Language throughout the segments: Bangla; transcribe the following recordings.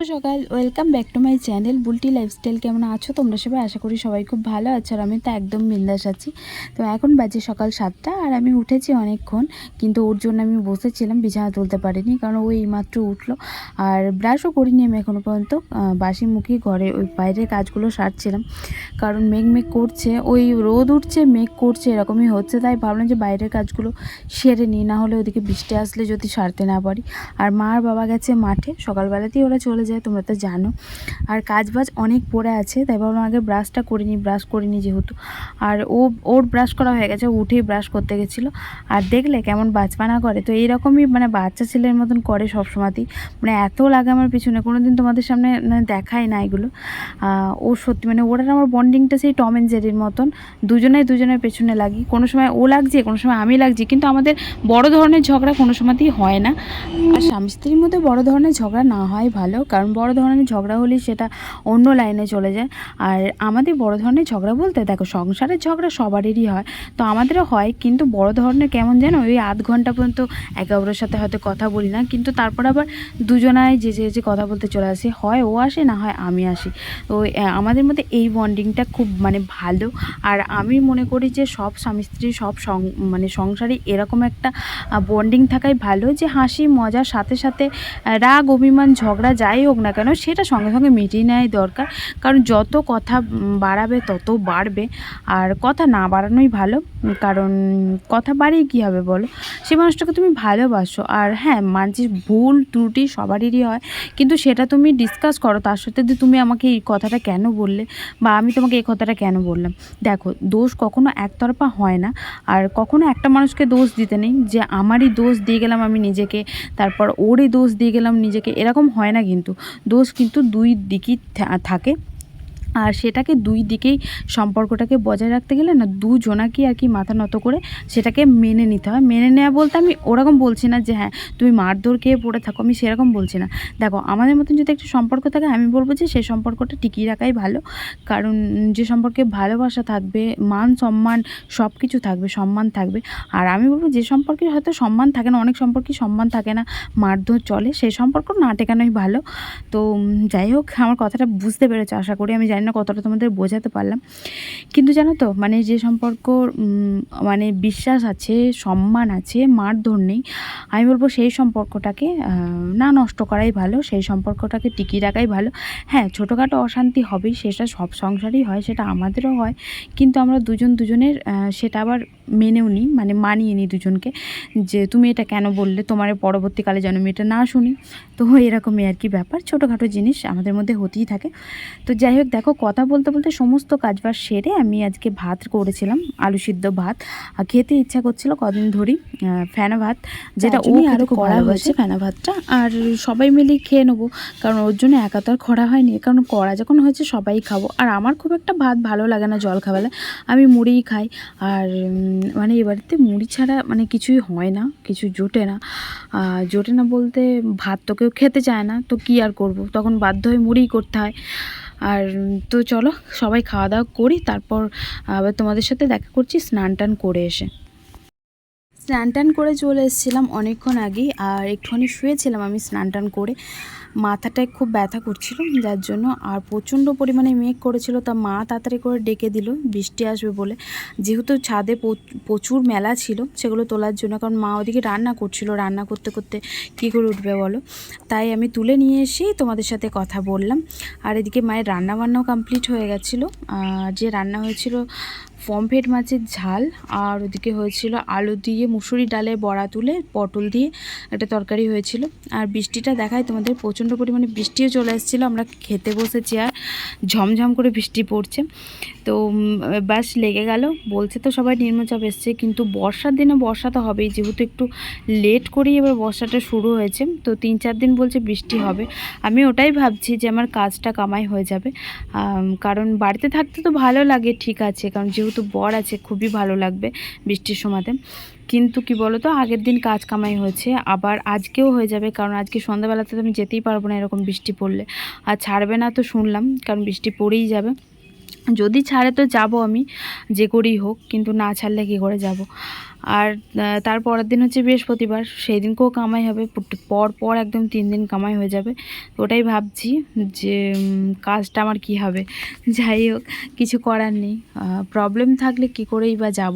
সকাল welcome back to my channel Bulti lifestyle. কেমন আছো তোমরা সবাই? আশা করি সবাই খুব ভালো আছো, আর আমি তো একদম বিন্দাস আছি। তো এখন বাজে সকাল 7টা আর আমি উঠেছি অনেকক্ষণ, কিন্তু ওর জন্য আমি বসেছিলাম, বিছানা তুলতে পারিনি কারণ ওই মাত্র উঠলো। আর ব্রাশও করিনি আমি এখনও পর্যন্ত, বাসি মুখে ঘরে ওই বাইরের কাজগুলো সারছিলাম। কারণ মেঘ মেঘ করছে, ওই রোদ উঠছে মেঘ করছে এরকমই হচ্ছে, তাই ভাবলাম যে বাইরের কাজগুলো সেরে নিই, না হলে ওদিকে বৃষ্টি আসলে যদি সারতে না পারি। আর মা আর বাবা গেছে মাঠে, সকালবেলাতেই ওরা চলে যায়, তোমরা তো জানো। আর কাজবাজ অনেক পড়ে আছে, তাই ভাবলাম আগে ব্রাশটা করিনি যেহেতু। আর ওর ব্রাশ করা হয়ে গেছে, উঠেই ব্রাশ করতে গেছিলো। আর দেখলে কেমন বাজপানা করে, তো এইরকমই মানে বাচ্চা ছেলের মতন করে সবসময়তেই, মানে এত লাগে আমার পিছনে, কোনো দিন তোমাদের সামনে মানে দেখাই না এগুলো। ও সত্যি মানে ওরা আমার বন্ডিংটা সেই টম অ্যান্ড জেরির মতন, দুজনের পেছনে লাগি, কোনো সময় ও লাগছে কোনো সময় আমি লাগছি, কিন্তু আমাদের বড় ধরনের ঝগড়া কোনো সময়তেই হয় না। আর স্বামী স্ত্রীর মধ্যে বড় ধরনের ঝগড়া না হয় ভালো, কারণ বড় ধরনের ঝগড়া হলে সেটা অন্য লাইনে চলে যায়। আর আমাদের বড় ধরনের ঝগড়া বলতে দেখো, সংসারের ঝগড়া সবারই হয়, তো আমাদেরও হয়, কিন্তু বড় ধরনের কেমন যেন ওই আধ ঘন্টা পর্যন্ত একে অপরের সাথে হয়তো কথা বলি না, কিন্তু তারপর আবার দুজনায় যে কথা বলতে চলে আসে, হয় ও আসে না হয় আমি আসি। তো আমাদের মধ্যে এই বন্ডিংটা খুব মানে ভালো। আর আমি মনে করি যে সব স্বামী স্ত্রী সব মানে সংসারে এরকম একটা বন্ডিং থাকাই ভালো, যে হাসি মজার সাথে সাথে রাগ অভিমান ঝগড়া যাই হোক না কেন সেটা সঙ্গে সঙ্গে মিটিয়ে নেওয়াই দরকার। কারণ যত কথা বাড়াবে তত বাড়বে, আর কথা না বাড়ানোই ভালো। কারণ কথা বাড়িয়ে কী হবে বলো, সে মানুষটাকে তুমি ভালোবাসো, আর হ্যাঁ মানছি ভুল ত্রুটি সবারই হয়, কিন্তু সেটা তুমি ডিসকাস করো তার সাথে, যে তুমি আমাকে এই কথাটা কেন বললে, বা আমি তোমাকে এই কথাটা কেন বললাম। দেখো, দোষ কখনো একতরফা হয় না, আর কখনো একটা মানুষকে দোষ দিতে নেই যে আমারই দোষ দিয়ে গেলাম আমি নিজেকে, তারপর ওরই দোষ দিয়ে গেলাম নিজেকে, এরকম হয় না। কিন্তু দোষ কিন্তু দুই দিকই থাকে, আর সেটাকে দুই দিকেই সম্পর্কটাকে বজায় রাখতে গেলে না দুজনাকেই আর কি মাথা নত করে সেটাকে মেনে নিতে হয়। মেনে নেওয়া বলতে আমি ওরকম বলছি না যে হ্যাঁ তুমি মারধর খেয়ে পড়ে থাকো, আমি সেরকম বলছি না। দেখো, আমাদের মতন যদি একটা সম্পর্ক থাকে, আমি বলবো যে সেই সম্পর্কটা টিকিয়ে রাখাই ভালো। কারণ যে সম্পর্কে ভালোবাসা থাকবে, মান সম্মান সব কিছু থাকবে, সম্মান থাকবে। আর আমি বলবো যে সম্পর্কে হয়তো সম্মান থাকে না, অনেক সম্পর্কে সম্মান থাকে না, মারধর চলে, সেই সম্পর্ক না টেকানোই ভালো। তো যাই হোক, আমার কথাটা বুঝতে পেরেছো আশা করি, আমি জানি না কতটা তোমাদের বোঝাতে পারলাম। কিন্তু জানো তো, মানে যে সম্পর্ক মানে বিশ্বাস আছে, সম্মান আছে, মারধর নেই, আমি বলবো সেই সম্পর্কটাকে না নষ্ট করাই ভালো, সেই সম্পর্কটাকে টিকিয়ে রাখাই ভালো। হ্যাঁ, ছোটোখাটো অশান্তি হবেই, সেটা সব সংসারেই হয়, সেটা আমাদেরও হয়, কিন্তু আমরা দুজনের সেটা আবার মেনেও নিই, মানে মানিয়ে নিই দুজনকে, যে তুমি এটা কেন বললে, তোমার পরবর্তীকালে যেন আমি এটা না শুনি। তো এরকমই আর কি ব্যাপার, ছোটোখাটো জিনিস আমাদের মধ্যে হতেই থাকে। তো যাই হোক, দেখো কথা বলতে বলতে সমস্ত কাজবাজ সেরে আমি আজকে ভাত করেছিলাম, আলু সিদ্ধ ভাত, আর খেতে ইচ্ছা করছিল কদিন ধরেই ফেনা ভাত, যেটা ও আরও করা হয়েছে ফেনা ভাতটা, আর সবাই মিলেই খেয়ে নেবো, কারণ ওর জন্য একা তো আর করা হয়নি, কারণ করা যখন হয়েছে সবাই খাবো। আর আমার খুব একটা ভাত ভালো লাগে না জলখাবেলায়, আমি মুড়িই খাই। আর মানে এ বাড়িতে মুড়ি ছাড়া মানে কিছুই হয় না, কিছু জোটে না বলতে ভাত তো কেউ খেতে চায় না, তো কী আর করব, তখন বাধ্য হয়ে মুড়িই করতে হয়। আর তো চলো সবাই খাওয়া দাওয়া করি, তারপর আবার তোমাদের সাথে দেখা করছি স্নান টান করে এসে। স্নান টান করে চলে এসেছিলাম অনেকক্ষণ আগেই, আর একটুখানি শুয়েছিলাম আমি স্নান টান করে, মাথাটায় খুব ব্যথা করছিল যার জন্য, আর প্রচণ্ড পরিমাণে মেঘ করেছিল, তা মা তাড়াতাড়ি করে ডেকে দিল বৃষ্টি আসবে বলে, যেহেতু ছাদে প্রচুর মেলা ছিল সেগুলো তোলার জন্য, কারণ মা ওদিকে রান্না করছিল, রান্না করতে করতে কী করে উঠবে বলো, তাই আমি তুলে নিয়ে এসেই তোমাদের সাথে কথা বললাম। আর এদিকে মায়ের রান্নাবান্নাও কমপ্লিট হয়ে গেছিলো, যে রান্না হয়েছিল পমফ্রেট মাছের ঝাল, আর ওদিকে হয়েছিল আলু দিয়ে মুসুরি ডালে বড়া তুলে পটল দিয়ে একটা তরকারি হয়েছিল। আর বৃষ্টিটা দেখায় তোমাদের, প্রচণ্ড পরিমাণে বৃষ্টিও চলে এসেছিলো, আমরা খেতে বসেছি আর ঝমঝম করে বৃষ্টি পড়ছে। তো ব্যাস লেগে গেল, বলছে তো সবাই নিম্নচাপ এসছে, কিন্তু বর্ষার দিনে বর্ষা তো হবেই, যেহেতু একটু লেট করেই এবার বর্ষাটা শুরু হয়েছে, তো 3-4 দিন বলছে বৃষ্টি হবে। আমি ওটাই ভাবছি যে আমার কাজটা কামাই হয়ে যাবে, কারণ বাড়িতে থাকতে তো ভালো লাগে ঠিক আছে, কারণ যেহেতু বর আছে খুবই ভালো লাগবে বৃষ্টির সময়তে, কিন্তু কি বলো তো, আগের দিন কাজ কামাই হয়েছে, আবার আজকেও হয়ে যাবে, কারণ আজকে সন্ধ্যাবেলাতে তো আমি যেতেই পারবো না এরকম বৃষ্টি পড়লে, আর ছাড়বে না তো শুনলাম, কারণ বৃষ্টি পড়েই যাবে। যদি ছাড়ে তো যাব আমি যে করেই হোক, কিন্তু না ছাড়লে কী করে যাব। আর তার পরের দিন হচ্ছে বৃহস্পতিবার, সেই দিনকেও কামাই হবে, পর পর একদম 3 দিন কামাই হয়ে যাবে। ওটাই ভাবছি যে কাজটা আমার কি হবে। যাই হোক, কিছু করার নেই, প্রবলেম থাকলে কি করেই বা যাব,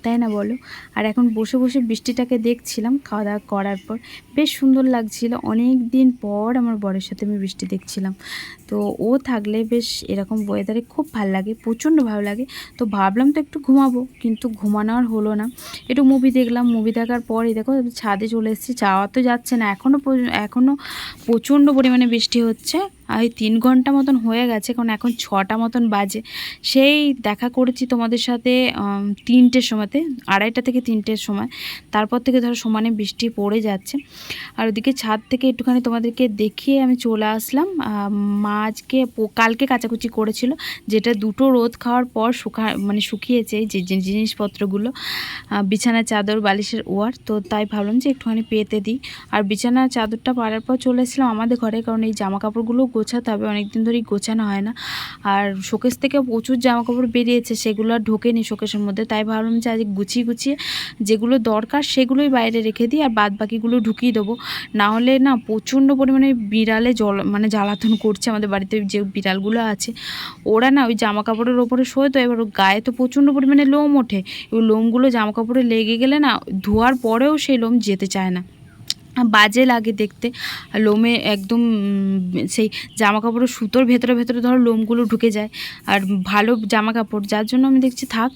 তাই না বলো? আর এখন বসে বসে বৃষ্টিটাকে দেখছিলাম খাওয়া দাওয়া করার পর, বেশ সুন্দর লাগছিল। অনেক দিন পর আমার বরের সাথে আমি বৃষ্টি দেখছিলাম। তো ও থাকলে বেশ এরকম ওয়েদারে খুব ভালো লাগে, প্রচণ্ড ভালো লাগে। তো ভাবলাম তো একটু ঘুমাবো, কিন্তু ঘুমানো আর হলো না। একটু মুভি দেখলাম, মুভি দেখার পরই দেখো ছাদে চলে এসেছি। যাওয়া তো যাচ্ছে না, এখনও প্রচণ্ড পরিমাণে বৃষ্টি হচ্ছে। আর 3 ঘন্টা মতন হয়ে গেছে, কারণ এখন 6টা মতন বাজে। সেই দেখা করেছি তোমাদের সাথে 3টের সময়তে, 2:30 থেকে 3টের সময়। তারপর থেকে ধরো সমানে বৃষ্টি পড়ে যাচ্ছে। আর ওদিকে ছাদ থেকে একটুখানি তোমাদেরকে দেখিয়ে আমি চলে আসলাম। মা আজকে কালকে কাচাকুচি করেছিল, যেটা 2টো রোদ খাওয়ার পর শুকিয়েছে এই যে জিনিসপত্রগুলো, বিছানার চাদর, বালিশের ওয়ার। তো তাই ভাবলাম যে একটুখানি পেতে দিই। আর বিছানার চাদরটা পাড়ার পর চলে এসেছিলাম আমাদের ঘরে, কারণ এই জামা কাপড়গুলো গোছাতে হবে, অনেকদিন ধরেই গোছানো হয় না। আর শোকেস থেকে প্রচুর জামা কাপড় বেরিয়েছে, সেগুলো আর ঢোকেনি শোকেসের মধ্যে। তাই ভাবলাম যে আজ গুছিয়ে গুছিয়ে যেগুলো দরকার সেগুলোই বাইরে রেখে দিই, আর বাদ বাকিগুলো ঢুকিয়ে দেবো। না হলে না প্রচণ্ড পরিমাণে বিড়ালে জ্বালাতন করছে আমাদের বাড়িতে, যে বিড়ালগুলো আছে ওরা না ওই জামা কাপড়ের ওপরে শোয়। তো এবার গায়ে তো প্রচণ্ড পরিমাণে লোম ওঠে, ওই লোমগুলো জামা কাপড়ে লেগে গেলে না ধোয়ার পরেও সেই লোম যেতে চায় না, বাজে লাগে দেখতে। লোমে একদম সেই জামা কাপড়ের সুতোর ভেতরে ভেতরে ধরো লোমগুলো ঢুকে যায়। আর ভালো জামা কাপড়, যার জন্য আমি দেখছি থাক,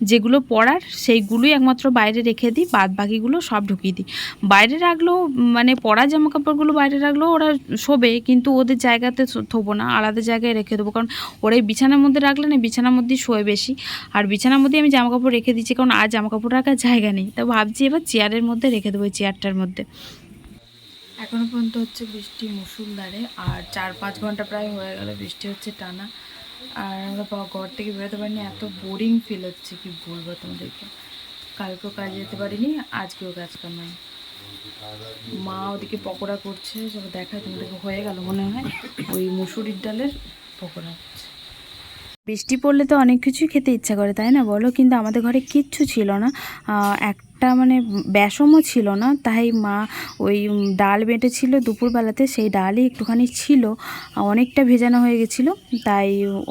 যেগুলো পরার সেইগুলোই একমাত্র বাইরে রেখে দিই, বাদ বাকিগুলো সব ঢুকিয়ে দিই। বাইরে রাখলেও মানে পরা জামা কাপড়গুলো বাইরে রাখলেও ওরা শোবে, কিন্তু ওদের জায়গাতে থবো না, আলাদা জায়গায় রেখে দেবো। কারণ ওরাই বিছানার মধ্যে রাখলে না বিছানার মধ্যেই শোয় বেশি। আর বিছানার মধ্যেই আমি জামা কাপড় রেখে দিচ্ছি, কারণ আর জামা কাপড় রাখার জায়গা নেই। তা ভাবছি এবার চেয়ারের মধ্যে রেখে দেবো, এই চেয়ারটার মধ্যে। এখনও পর্যন্ত হচ্ছে বৃষ্টি মুষলধারে, আর 4-5 ঘন্টা প্রায় হয়ে গেল বৃষ্টি হচ্ছে টানা। আর আমরা ঘর থেকে বেরোতে পারিনি, এত বোরিং ফিল হচ্ছে কি বলবো তোমাদেরকে। কালকেও কাজে যেতে পারিনি, আজকেও কাজ কামাই। মা ওদিকে পকোড়া করছে, সব দেখায় তোমাদেরকে, হয়ে গেল মনে হয়, ওই মুসুরির ডালের পকোড়া হচ্ছে। বৃষ্টি পড়লে তো অনেক কিছুই খেতে ইচ্ছা করে, তাই না বলো? কিন্তু আমাদের ঘরে কিচ্ছু ছিল না, একটা মানে বেসমও ছিল না। তাই মা ওই ডাল বেটেছিল দুপুরবেলাতে, সেই ডালই একটুখানি ছিল, অনেকটা ভেজানো হয়ে গেছিলো। তাই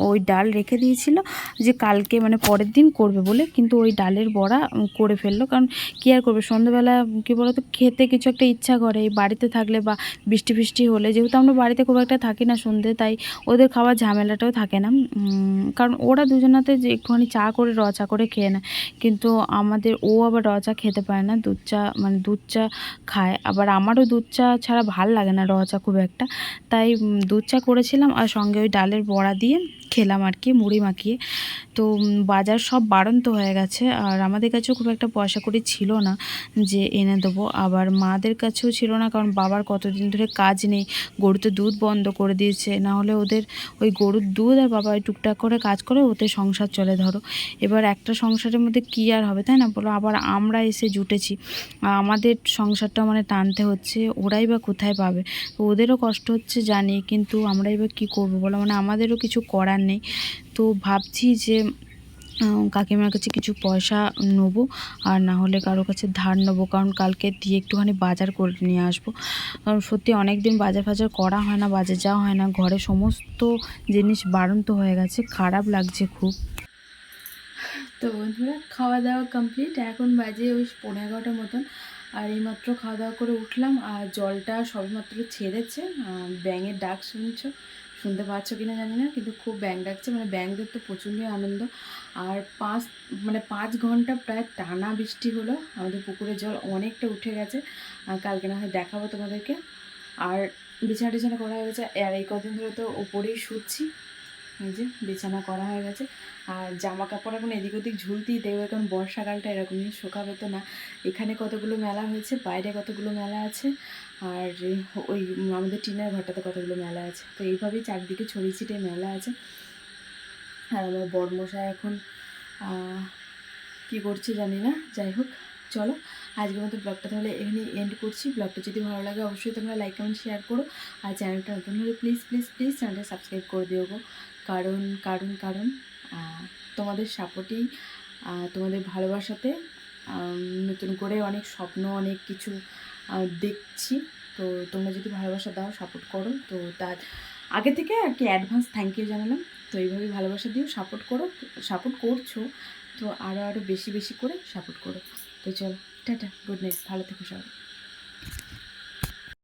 ওই ডাল রেখে দিয়েছিল যে কালকে মানে পরের দিন করবে বলে, কিন্তু ওই ডালের বড়া করে ফেললো। কারণ কী আর করবে, সন্ধ্যেবেলা কী বলো তো, খেতে কিছু একটা ইচ্ছা করে এই বাড়িতে থাকলে, বা বৃষ্টি ফৃষ্টি হলে। যেহেতু আমরা বাড়িতে খুব একটা থাকি না সন্ধ্যে, তাই ওদের খাওয়ার ঝামেলাটাও থাকে না। কারণ ওরা দুজনাতে যে একটুখানি চা করে চা করে খেয়ে নেয়, কিন্তু আমাদের ও আবার চা খেতে পারে না, দুধ চা খায়। আবার আমারও দুধ চা ছাড়া ভাল লাগে না চা খুব একটা। তাই দুধ চা করেছিলাম, আর সঙ্গে ওই ডালের বড়া দিয়ে খেলাম আর কি, মুড়ি মাখিয়ে। তো বাজার সব বাড়ন্ত হয়ে গেছে, আর আমাদের কাছেও খুব একটা পয়সা কড়ি ছিল না যে এনে দেবো। আবার মাদের কাছেও ছিল না, কারণ বাবার কতদিন ধরে কাজ নেই, গরুতে দুধ বন্ধ করে দিয়েছে। না হলে ওদের ওই গরুর দুধ আর বাবা ওই টুকটাক করে কাজ করে ওতে সংসার চলে ধরো। এবার একটা সংসারের মধ্যে কী আর হবে, তাই না বলো? আবার আমরা এসে জুটেছি, আমাদের সংসারটা মানে টানতে হচ্ছে, ওরাই বা কোথায় পাবে? তো ওদেরও কষ্ট হচ্ছে জানি, কিন্তু আমরাই বা কী করবো বলো? মানে আমাদেরও কিছু করার নেই। তো ভাবছি যে কাকিমার কাছে কিছু পয়সা নেবো, আর না হলে কারো কাছে ধার নেবো, কারণ কালকে দিয়ে একটুখানি বাজার করে নিয়ে আসবো। কারণ সত্যি অনেক দিন বাজার ফাজার করা হয় না, বাজার যাওয়া হয় না, ঘরে সমস্ত জিনিস বাড়ন্ত হয়ে গেছে, খারাপ লাগছে খুব। তো বন্ধুরা, খাওয়া দাওয়া কমপ্লিট, এখন বাজে ওই 11:30 মতন। আর এইমাত্র খাওয়া দাওয়া করে উঠলাম, আর জলটা সবেমাত্র ছেড়েছে। ব্যাঙের ডাক শুনতে পাচ্ছ কিনা জানি না, কিন্তু খুব ব্যাঙ ডাকছে, মানে ব্যাঙদের তো প্রচণ্ডই আনন্দ। আর 5 ঘন্টা প্রায় টানা বৃষ্টি হলো, আমাদের পুকুরের জল অনেকটা উঠে গেছে। কালকে না হয় দেখাবো তোমাদেরকে। আর বিছানা টিছানা করা হয়ে গেছে, আর এই কদিন ধরে তো ওপরেই শুচ্ছি। এই যে বিছানা করা হয়ে গেছে, আর জামা কাপড় এখন এদিক ওদিক ঝুলতেই দেখবে, কারণ বর্ষাকালটা এরকমই, শুকাবে তো না। এখানে কতগুলো মেলা হয়েছে, বাইরে কতগুলো মেলা আছে, আর ওই আমাদের টিনের ঘরটাতে কতগুলো মেলা আছে। তো এইভাবেই চারদিকে ছড়িয়ে ছিটিয়ে মেলা আছে। আর আমার বড়মশাই এখন কী করছে জানি না। যাই হোক, চলো আজকের মতো ব্লগটা তাহলে এখানে এন্ড করছি। ব্লগটা যদি ভালো লাগে অবশ্যই তোমরা লাইক কমেন্ট শেয়ার করো, আর চ্যানেলটা নতুন হলে প্লিজ প্লিজ প্লিজ চ্যানেলটা সাবস্ক্রাইব করে দিও গো। কারণ তোমাদের সাপোর্টেই, তোমাদের ভালোবাসাতে নতুন করে অনেক স্বপ্ন, অনেক কিছু দেখছি। তো তোমরা যদি ভালোবাসা দাও, সাপোর্ট করো, তো তার আগে থেকে আর কি অ্যাডভান্স থ্যাংক ইউ জানালাম। তো এইভাবেই ভালোবাসা দিও, সাপোর্ট করো, সাপোর্ট করছো, তো আরও বেশি বেশি করে সাপোর্ট করো। তো চলো, টাটা, গুড নাইট, ভালো থেকো সবাই।